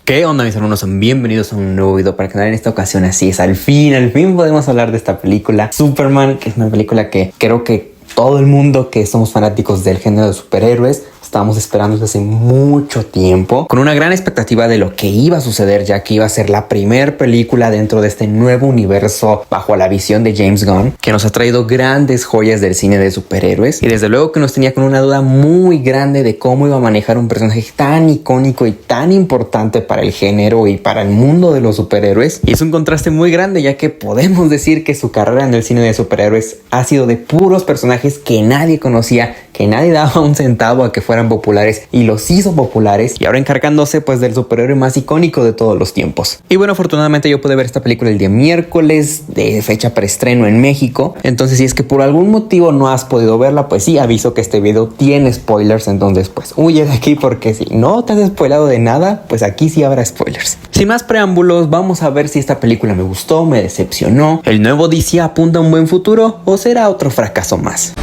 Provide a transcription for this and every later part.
¿Qué onda, mis hermanos? Bienvenidos a un nuevo video para el canal. En esta ocasión así es, al fin podemos hablar de esta película Superman, que es una película que creo que todo el mundo que somos fanáticos del género de superhéroes estábamos esperando desde hace mucho tiempo, con una gran expectativa de lo que iba a suceder, ya que iba a ser la primera película dentro de este nuevo universo bajo la visión de James Gunn, que nos ha traído grandes joyas del cine de superhéroes, y desde luego que nos tenía con una duda muy grande de cómo iba a manejar un personaje tan icónico y tan importante para el género y para el mundo de los superhéroes. Y es un contraste muy grande, ya que podemos decir que su carrera en el cine de superhéroes ha sido de puros personajes que nadie conocía, que nadie daba un centavo a que fueran populares, y los hizo populares, y ahora encargándose pues del superhéroe más icónico de todos los tiempos. Y bueno, afortunadamente yo pude ver esta película el día miércoles, de fecha preestreno en México. Entonces si es que por algún motivo no has podido verla, pues sí, aviso que este video tiene spoilers, entonces pues huye de aquí, porque si no te has spoilado de nada, pues aquí sí habrá spoilers. Sin más preámbulos, vamos a ver si esta película me gustó, me decepcionó, el nuevo DC apunta a un buen futuro o será otro fracaso más.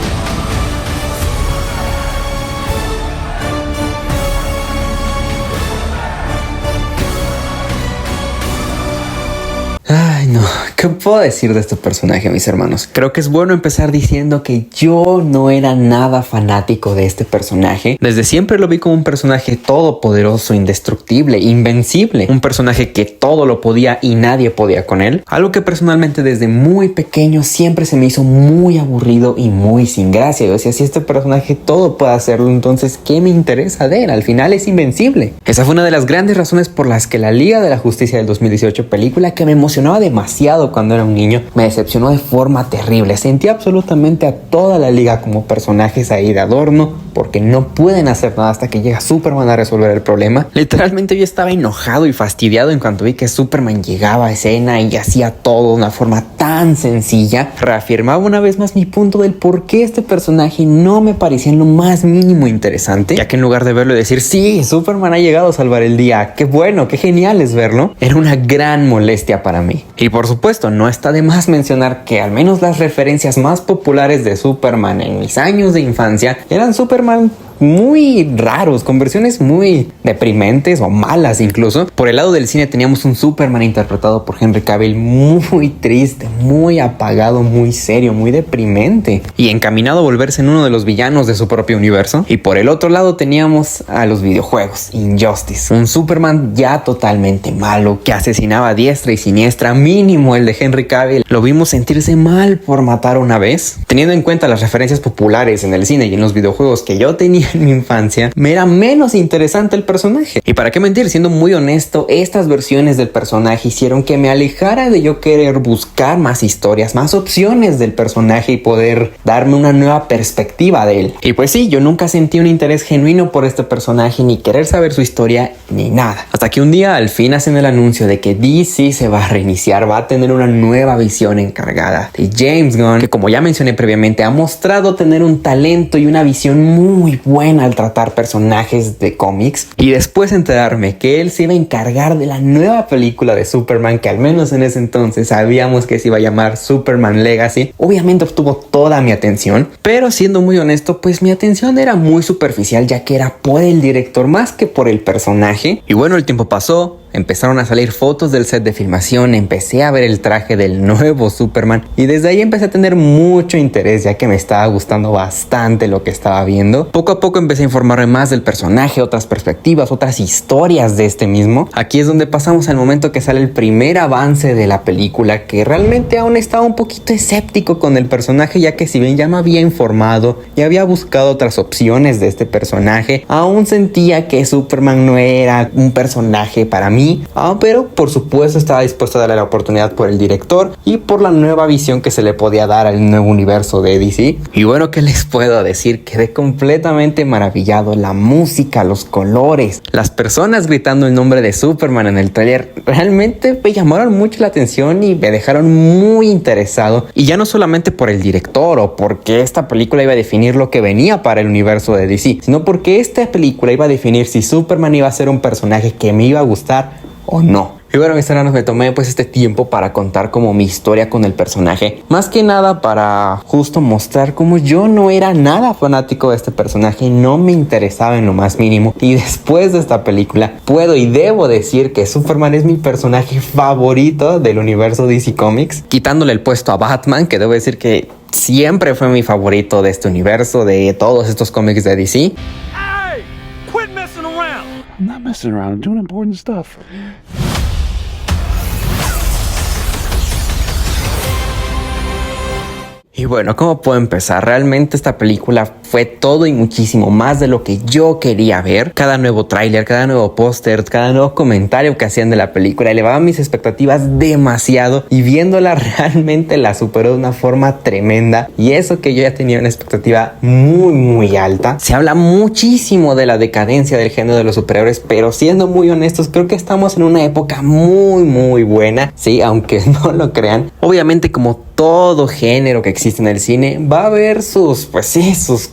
Ay, no. ¿Qué puedo decir de este personaje, mis hermanos? Creo que es bueno empezar diciendo que yo no era nada fanático de este personaje. Desde siempre lo vi como un personaje todopoderoso, indestructible, invencible. Un personaje que todo lo podía y nadie podía con él. Algo que personalmente desde muy pequeño siempre se me hizo muy aburrido y muy sin gracia. Yo decía, si este personaje todo puede hacerlo, entonces ¿qué me interesa de él? Al final es invencible. Esa fue una de las grandes razones por las que la Liga de la Justicia del 2018, película que me emocionaba demasiado cuando era un niño, me decepcionó de forma terrible. Sentí absolutamente a toda la liga como personajes ahí de adorno, porque no pueden hacer nada hasta que llega Superman a resolver el problema. Literalmente yo estaba enojado y fastidiado en cuanto vi que Superman llegaba a escena y hacía todo de una forma tan sencilla. Reafirmaba una vez más mi punto del por qué este personaje no me parecía en lo más mínimo interesante, ya que en lugar de verlo y decir, sí, Superman ha llegado a salvar el día, qué bueno, qué genial es verlo, era una gran molestia para mí. Y por supuesto, no está de más mencionar que al menos las referencias más populares de Superman en mis años de infancia eran Superman muy raros, con versiones muy deprimentes o malas incluso. Por el lado del cine teníamos un Superman interpretado por Henry Cavill muy triste, muy apagado, muy serio, muy deprimente y encaminado a volverse en uno de los villanos de su propio universo. Y por el otro lado teníamos a los videojuegos, Injustice, un Superman ya totalmente malo que asesinaba a diestra y siniestra. Mínimo el de Henry Cavill lo vimos sentirse mal por matar una vez. Teniendo en cuenta las referencias populares en el cine y en los videojuegos que yo tenía en mi infancia, me era menos interesante el personaje. Y para qué mentir, siendo muy honesto, estas versiones del personaje hicieron que me alejara de yo querer buscar más historias, más opciones del personaje y poder darme una nueva perspectiva de él. Y pues sí, yo nunca sentí un interés genuino por este personaje, ni querer saber su historia, ni nada. Hasta que un día al fin hacen el anuncio de que DC se va a reiniciar, va a tener una nueva visión encargada de James Gunn, que como ya mencioné previamente, ha mostrado tener un talento y una visión muy buena al tratar personajes de cómics. Y después enterarme que él se iba a encargar de la nueva película de Superman, que al menos en ese entonces sabíamos que se iba a llamar Superman Legacy, obviamente obtuvo toda mi atención. Pero siendo muy honesto, pues mi atención era muy superficial, ya que era por el director más que por el personaje. Y bueno, el tiempo pasó. Empezaron a salir fotos del set de filmación, empecé a ver el traje del nuevo Superman y desde ahí empecé a tener mucho interés, ya que me estaba gustando bastante lo que estaba viendo. Poco a poco empecé a informarme más del personaje, otras perspectivas, otras historias de este mismo. Aquí es donde pasamos al momento que sale el primer avance de la película, que realmente aún estaba un poquito escéptico con el personaje, ya que si bien ya me había informado y había buscado otras opciones de este personaje, aún sentía que Superman no era un personaje para mí. Pero por supuesto estaba dispuesto a darle la oportunidad por el director y por la nueva visión que se le podía dar al nuevo universo de DC. Y bueno, ¿qué les puedo decir? Quedé completamente maravillado. La música, los colores, las personas gritando el nombre de Superman en el tráiler realmente me llamaron mucho la atención y me dejaron muy interesado. Y ya no solamente por el director o porque esta película iba a definir lo que venía para el universo de DC, sino porque esta película iba a definir si Superman iba a ser un personaje que me iba a gustar o no. Y bueno, mis hermanos, me tomé pues este tiempo para contar como mi historia con el personaje, más que nada para justo mostrar como yo no era nada fanático de este personaje, no me interesaba en lo más mínimo. Y después de esta película puedo y debo decir que Superman es mi personaje favorito del universo DC Comics, quitándole el puesto a Batman, que debo decir que siempre fue mi favorito de este universo, de todos estos cómics de DC. Hey, quit messing around. I'm not messing around. I'm doing important stuff. Y bueno, ¿cómo puedo empezar? Realmente esta película fue todo y muchísimo más de lo que yo quería ver. Cada nuevo tráiler, cada nuevo póster, cada nuevo comentario que hacían de la película elevaba mis expectativas demasiado, y viéndola realmente la superó de una forma tremenda. Y eso que yo ya tenía una expectativa muy alta. Se habla muchísimo de la decadencia del género de los superhéroes, pero siendo muy honestos, creo que estamos en una época muy buena. Sí, aunque no lo crean. Obviamente, como todo género que existe en el cine, va a haber sus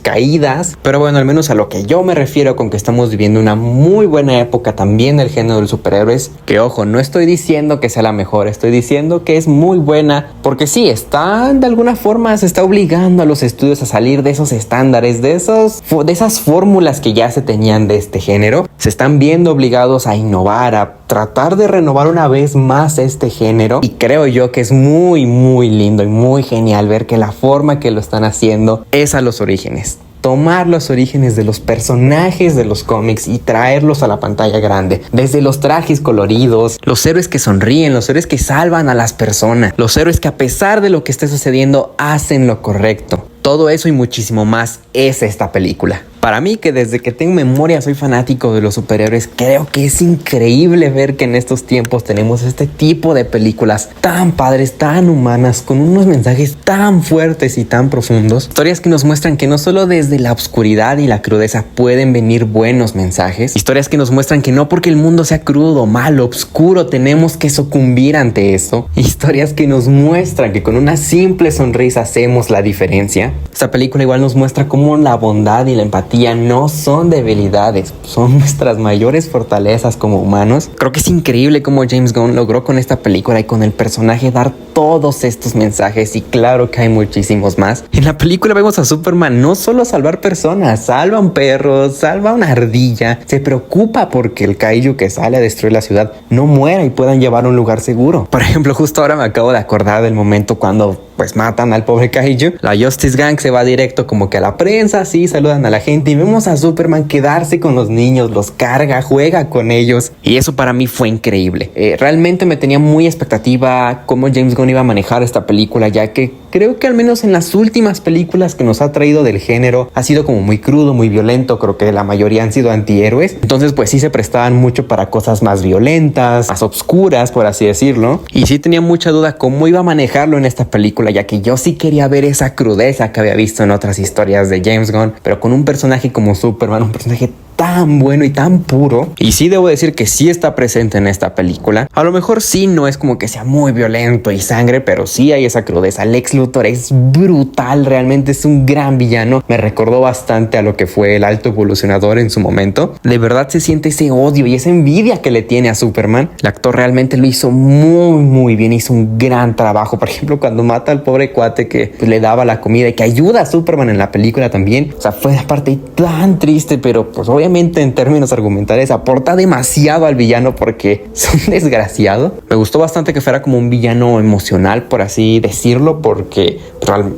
caídas, pero bueno, al menos a lo que yo me refiero con que estamos viviendo una muy buena época también del género de los superhéroes, que ojo, no estoy diciendo que sea la mejor, estoy diciendo que es muy buena, porque sí, de alguna forma se está obligando a los estudios a salir de esos estándares, de esas fórmulas que ya se tenían de este género. Se están viendo obligados a innovar, a tratar de renovar una vez más este género, y creo yo que es muy lindo y muy genial ver que la forma que lo están haciendo es a los orígenes. Tomar los orígenes de los personajes de los cómics y traerlos a la pantalla grande. Desde los trajes coloridos, los héroes que sonríen, los héroes que salvan a las personas, los héroes que a pesar de lo que esté sucediendo hacen lo correcto. Todo eso y muchísimo más es esta película. Para mí, que desde que tengo memoria soy fanático de los superhéroes, creo que es increíble ver que en estos tiempos tenemos este tipo de películas tan padres, tan humanas, con unos mensajes tan fuertes y tan profundos. Historias que nos muestran que no solo desde la oscuridad y la crudeza pueden venir buenos mensajes. Historias que nos muestran que no porque el mundo sea crudo, malo, oscuro, tenemos que sucumbir ante eso. Historias que nos muestran que con una simple sonrisa hacemos la diferencia. Esta película igual nos muestra cómo la bondad y la empatía no son debilidades, son nuestras mayores fortalezas como humanos. Creo que es increíble cómo James Gunn logró con esta película y con el personaje dar todos estos mensajes, y claro que hay muchísimos más. En la película vemos a Superman no solo salvar personas, salva a un perro, salva a una ardilla, se preocupa porque el kaiju que sale a destruir la ciudad no muera y puedan llevar a un lugar seguro. Por ejemplo, justo ahora me acabo de acordar del momento cuando pues matan al pobre kaiju. La Justice Gang se va directo como que a la prensa, así saludan a la gente, y vemos a Superman quedarse con los niños, los carga, juega con ellos, y eso para mí fue increíble. Realmente me tenía muy expectativa cómo James Gunn iba a manejar esta película, ya que creo que al menos en las últimas películas que nos ha traído del género ha sido como muy crudo, muy violento. Creo que la mayoría han sido antihéroes, entonces pues sí se prestaban mucho para cosas más violentas, más obscuras, por así decirlo, y sí tenía mucha duda cómo iba a manejarlo en esta película, ya que yo sí quería ver esa crudeza que había visto en otras historias de James Gunn, pero con un personaje como Superman, un personaje tan bueno y tan puro. Y sí debo decir que sí está presente en esta película. A lo mejor sí no es como que sea muy violento y sangre, pero sí hay esa crudeza. Lex Luthor es brutal, realmente es un gran villano. Me recordó bastante a lo que fue el Alto Evolucionador en su momento. De verdad se siente ese odio y esa envidia que le tiene a Superman. El actor realmente lo hizo muy bien, hizo un gran trabajo. Por ejemplo, cuando mata al pobre cuate que pues, le daba la comida y que ayuda a Superman en la película también. O sea, fue una parte tan triste, pero pues obviamente en términos argumentales aporta demasiado al villano porque es un desgraciado. Me gustó bastante que fuera como un villano emocional, por así decirlo, porque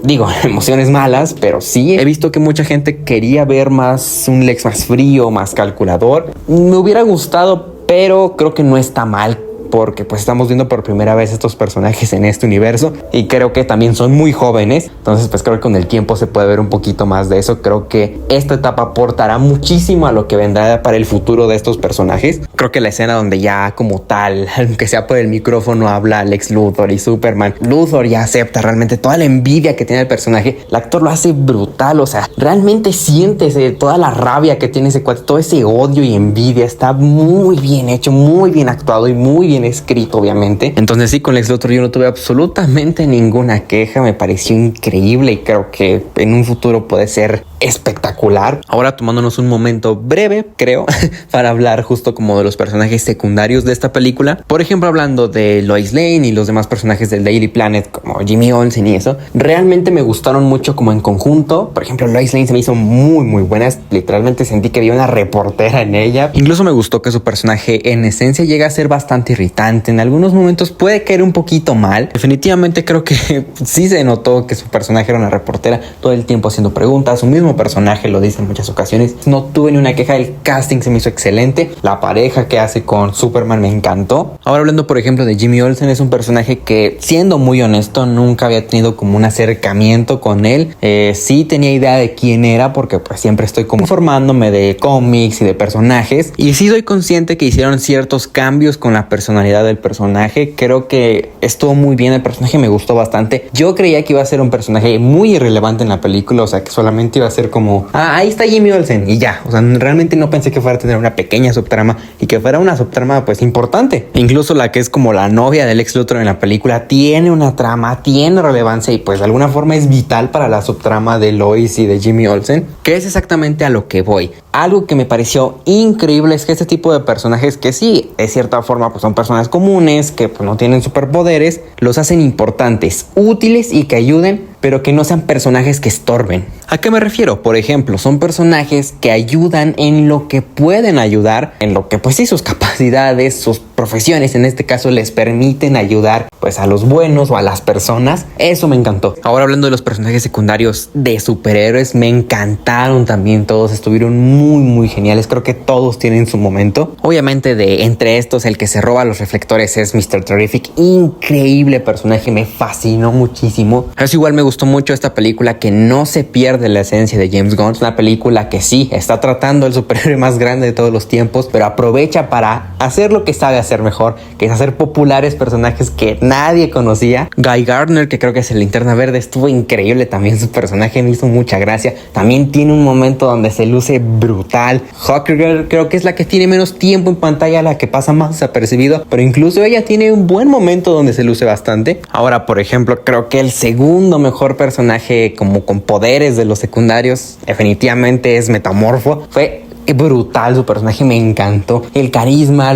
digo, emociones malas, pero sí he visto que mucha gente quería ver un Lex más frío, más calculador. Me hubiera gustado, pero creo que no está mal, porque pues estamos viendo por primera vez estos personajes en este universo y creo que también son muy jóvenes, entonces pues creo que con el tiempo se puede ver un poquito más de eso. Creo que esta etapa aportará muchísimo a lo que vendrá para el futuro de estos personajes. Creo que la escena donde ya como tal, aunque sea por el micrófono, habla Lex Luthor y Superman, Luthor ya acepta realmente toda la envidia que tiene el personaje. El actor lo hace brutal, o sea, realmente sientes toda la rabia que tiene ese cuate, todo ese odio y envidia. Está muy bien hecho, muy bien actuado y muy bien bien escrito, obviamente. Entonces sí, con Lex Luthor yo no tuve absolutamente ninguna queja, me pareció increíble y creo que en un futuro puede ser espectacular. Ahora tomándonos un momento breve, creo, para hablar justo como de los personajes secundarios de esta película. Por ejemplo, hablando de Lois Lane y los demás personajes del Daily Planet como Jimmy Olsen y eso, realmente me gustaron mucho como en conjunto. Por ejemplo, Lois Lane se me hizo muy buena, literalmente sentí que había una reportera en ella. Incluso me gustó que su personaje en esencia llega a ser bastante irritante, en algunos momentos puede caer un poquito mal. Definitivamente creo que sí se notó que su personaje era una reportera todo el tiempo haciendo preguntas, su mismo personaje lo dice en muchas ocasiones. No tuve ni una queja, el casting se me hizo excelente, la pareja que hace con Superman me encantó. Ahora hablando por ejemplo de Jimmy Olsen, es un personaje que, siendo muy honesto, nunca había tenido como un acercamiento con él. Sí tenía idea de quién era porque pues siempre estoy como informándome de cómics y de personajes, y sí soy consciente que hicieron ciertos cambios con la personalidad del personaje. Creo que estuvo muy bien, el personaje me gustó bastante. Yo creía que iba a ser un personaje muy irrelevante en la película, o sea que solamente iba a ser como, ahí está Jimmy Olsen y ya, o sea, realmente no pensé que fuera a tener una pequeña subtrama y que fuera una subtrama pues importante. Incluso la que es como la novia del Lex Luthor en la película tiene una trama, tiene relevancia y pues de alguna forma es vital para la subtrama de Lois y de Jimmy Olsen, que es exactamente a lo que voy. Algo que me pareció increíble es que este tipo de personajes, que sí, de cierta forma pues son personas comunes, que pues no tienen superpoderes, los hacen importantes, útiles y que ayuden, pero que no sean personajes que estorben. ¿A qué me refiero? Por ejemplo, son personajes que ayudan en lo que pueden ayudar, en lo que pues sí sus capacidades, sus profesiones en este caso les permiten ayudar pues a los buenos o a las personas. Eso me encantó. Ahora hablando de los personajes secundarios de superhéroes, me encantaron también todos, estuvieron muy geniales. Creo que todos tienen su momento. Obviamente de entre estos el que se roba los reflectores es Mr. Terrific, increíble personaje, me fascinó muchísimo. Eso igual me gustó mucho esta película, que no se pierde la esencia de James Gunn. Es una película que sí está tratando el superhéroe más grande de todos los tiempos, pero aprovecha para hacer lo que sabe hacer mejor, que es hacer populares personajes que nadie conocía. Guy Gardner, que creo que es el Linterna Verde, estuvo increíble también, su personaje me hizo mucha gracia. También tiene un momento donde se luce brutal. Hawkgirl creo que es la que tiene menos tiempo en pantalla, la que pasa más desapercibido, pero incluso ella tiene un buen momento donde se luce bastante. Ahora, por ejemplo, creo que el segundo mejor personaje como con poderes de los secundarios definitivamente es Metamorfo. Fue brutal su personaje, me encantó. El carisma,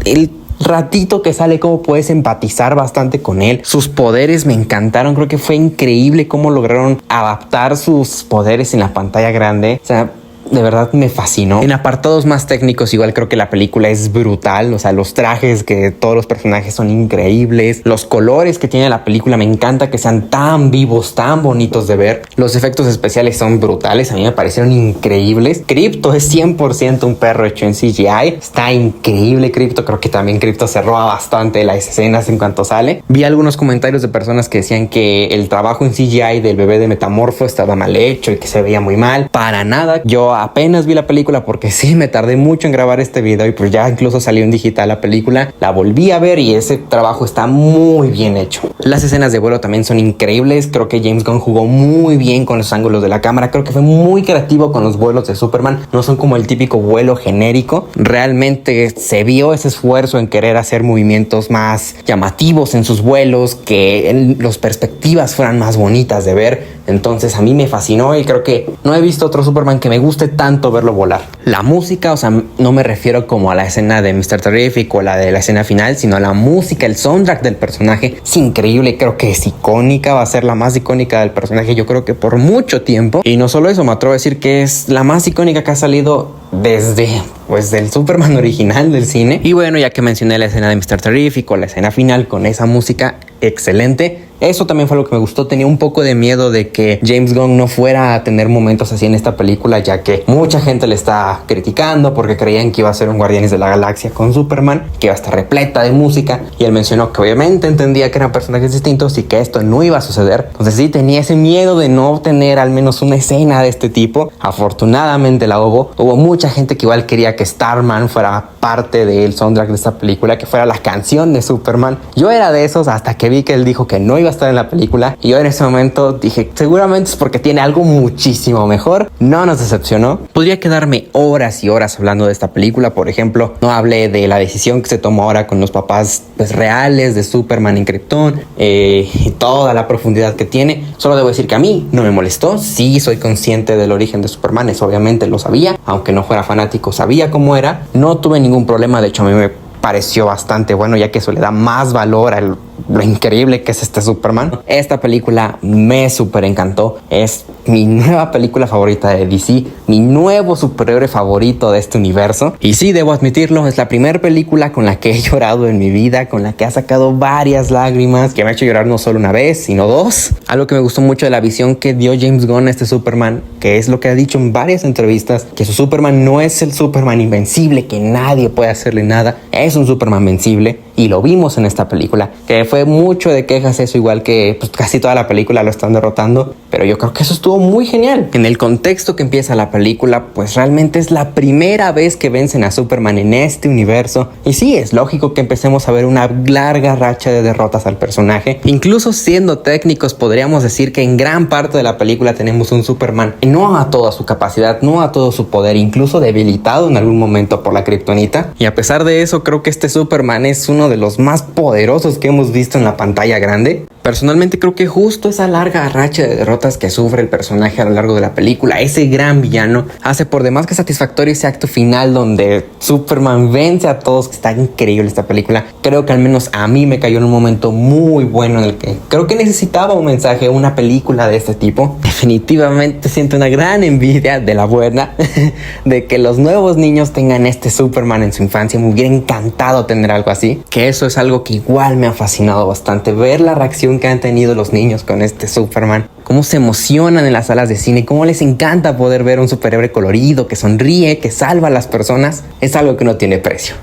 el ratito que sale, cómo puedes empatizar bastante con él. Sus poderes me encantaron, creo que fue increíble cómo lograron adaptar sus poderes en la pantalla grande. O sea, de verdad me fascinó. En apartados más técnicos igual creo que la película es brutal, o sea, los trajes que todos los personajes son increíbles, los colores que tiene la película me encanta que sean tan vivos, tan bonitos de ver, los efectos especiales son brutales, a mí me parecieron increíbles. Crypto es 100% un perro hecho en CGI, está increíble Crypto, creo que también Crypto se roba bastante de las escenas en cuanto sale. Vi algunos comentarios de personas que decían que el trabajo en CGI del bebé de Metamorfo estaba mal hecho y que se veía muy mal. Para nada, yo apenas vi la película porque sí me tardé mucho en grabar este video y pues ya incluso salió en digital la película, la volví a ver y ese trabajo está muy bien hecho. Las escenas de vuelo también son increíbles, creo que James Gunn jugó muy bien con los ángulos de la cámara, creo que fue muy creativo con los vuelos de Superman, no son como el típico vuelo genérico, realmente se vio ese esfuerzo en querer hacer movimientos más llamativos en sus vuelos, que las perspectivas fueran más bonitas de ver. Entonces a mí me fascinó y creo que no he visto otro Superman que me guste tanto verlo volar. La música, o sea, no me refiero como a la escena de Mr. Terrific o la de la escena final, sino a la música, el soundtrack del personaje es increíble, creo que es icónica, va a ser la más icónica del personaje yo creo que por mucho tiempo. Y no solo eso, me atrevo a decir que es la más icónica que ha salido desde pues del Superman original del cine. Y bueno, ya que mencioné la escena de Mr. Terrific o la escena final con esa música excelente, eso también fue lo que me gustó. Tenía un poco de miedo de que James Gunn no fuera a tener momentos así en esta película, ya que mucha gente le está criticando porque creían que iba a ser un Guardianes de la Galaxia con Superman, que iba a estar repleta de música, y él mencionó que obviamente entendía que eran personajes distintos y que esto no iba a suceder. Entonces sí tenía ese miedo de no tener al menos una escena de este tipo. Afortunadamente la hubo. Hubo mucha gente que igual quería que Starman fuera parte del soundtrack de esta película, que fuera la canción de Superman. Yo era de esos hasta que vi que él dijo que no iba iba a estar en la película. Y yo en ese momento dije, seguramente es porque tiene algo muchísimo mejor. No nos decepcionó. Podría quedarme horas y horas hablando de esta película. Por ejemplo, no hablé de la decisión que se tomó ahora con los papás pues, reales de Superman en Krypton, y toda la profundidad que tiene. Solo debo decir que a mí no me molestó. Sí, soy consciente del origen de Superman, eso obviamente lo sabía. Aunque no fuera fanático, sabía cómo era. No tuve ningún problema. De hecho, a mí me pareció bastante bueno, ya que eso le da más valor a lo increíble que es este Superman. Esta película me súper encantó. Es mi nueva película favorita de DC, mi nuevo superhéroe favorito de este universo. Y sí, debo admitirlo, es la primera película con la que he llorado en mi vida, con la que ha sacado varias lágrimas, que me ha hecho llorar no solo una vez, sino dos. Algo que me gustó mucho de la visión que dio James Gunn a este Superman, que es lo que ha dicho en varias entrevistas, que su Superman no es el Superman invencible, que nadie puede hacerle nada, es un Superman vencible. Y lo vimos en esta película, que fue mucho de quejas eso, igual que pues, casi toda la película lo están derrotando, pero yo creo que eso estuvo muy genial. En el contexto que empieza la película, pues realmente es la primera vez que vencen a Superman en este universo, y sí, es lógico que empecemos a ver una larga racha de derrotas al personaje. Incluso siendo técnicos, podríamos decir que en gran parte de la película tenemos un Superman no a toda su capacidad, no a todo su poder, incluso debilitado en algún momento por la kriptonita, y a pesar de eso creo que este Superman es uno de los más poderosos que hemos visto en la pantalla grande. Personalmente creo que justo esa larga racha de derrotas que sufre el personaje a lo largo de la película, ese gran villano, hace por demás que satisfactorio ese acto final donde Superman vence a todos. Está increíble esta película. Creo que al menos a mí me cayó en un momento muy bueno en el que creo que necesitaba un mensaje, una película de este tipo. Definitivamente siento una gran envidia de la buena de que los nuevos niños tengan este Superman en su infancia. Me hubiera encantado tener algo así, que eso es algo que igual me ha fascinado bastante, ver la reacción que han tenido los niños con este Superman, cómo se emocionan en las salas de cine, cómo les encanta poder ver un superhéroe colorido, que sonríe, que salva a las personas. Es algo que no tiene precio.